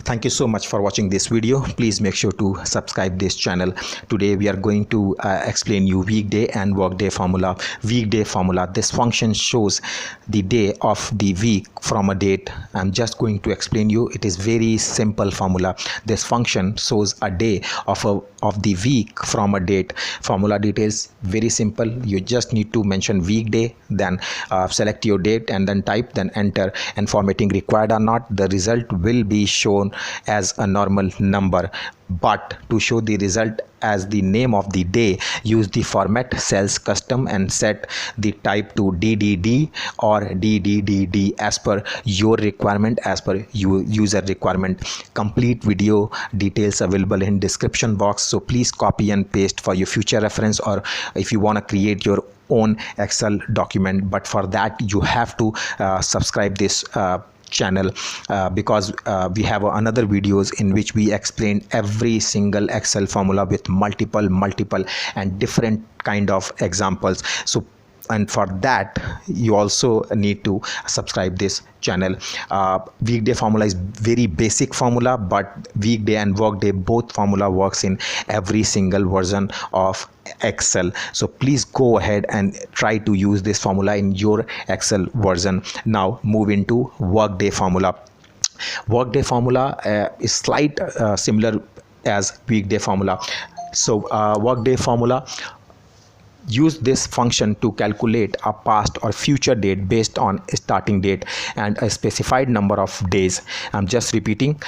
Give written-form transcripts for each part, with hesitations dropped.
Thank you so much for watching this video. Please make sure to subscribe this channel. Today we are going to explain you weekday and workday formula. Weekday formula, this function shows the day of the week from a date. I'm just going to explain you. It is very simple formula. This function shows a day of the week from a date. Formula details very simple. You just need to mention weekday, then select your date and then type, then enter, and formatting required or not. The result will be shown as a normal number, but to show the result as the name of the day, use the format cells custom and set the type to dddd or dddd as per your requirement, as per your user requirement. Complete video details available in description box, so please copy and paste for your future reference, or if you want to create your own Excel document. But for that you have to subscribe this channel because we have another videos in which we explain every single Excel formula with multiple and different kind of examples. So, and for that you also need to subscribe this channel. Weekday formula is very basic formula, but weekday and workday both formula works in every single version of Excel. So please go ahead and try to use this formula in your Excel version. Now move into workday formula. Workday formula is slight similar as weekday formula. So workday formula, use this function to calculate a past or future date based on a starting date and a specified number of days. I'm just repeating.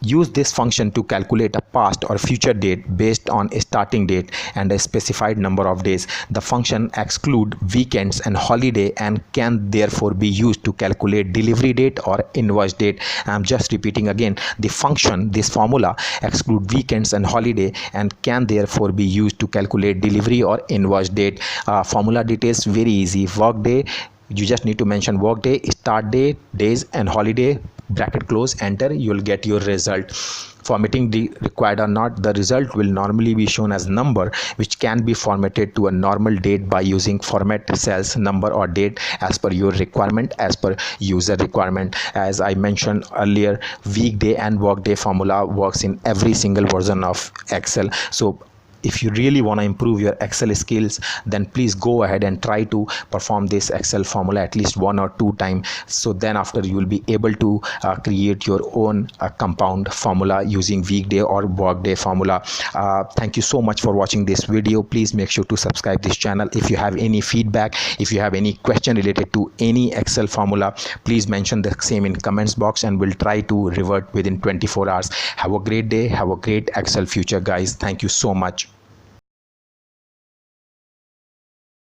Use this function to calculate a past or future date based on a starting date and a specified number of days. The function excludes weekends and holiday and can therefore be used to calculate delivery date or invoice date. I'm just repeating again. The function, this formula, excludes weekends and holiday and can therefore be used to calculate delivery or invoice date. Formula details very easy. Workday, you just need to mention workday, start date, days and holiday, bracket close, enter, you'll get your result. Formatting required or not, the result will normally be shown as number, which can be formatted to a normal date by using format cells number or date as per your requirement, as per user requirement. As I mentioned earlier, weekday and workday formula works in every single version of Excel. So if you really want to improve your Excel skills, then please go ahead and try to perform this Excel formula at least 1 or 2 times. So then after you will be able to create your own compound formula using weekday or workday formula. Thank you so much for watching this video. Please make sure to subscribe this channel. If you have any feedback, if you have any question related to any Excel formula, please mention the same in comments box and we'll try to revert within 24 hours. Have a great day. Have a great Excel future, guys. Thank you so much.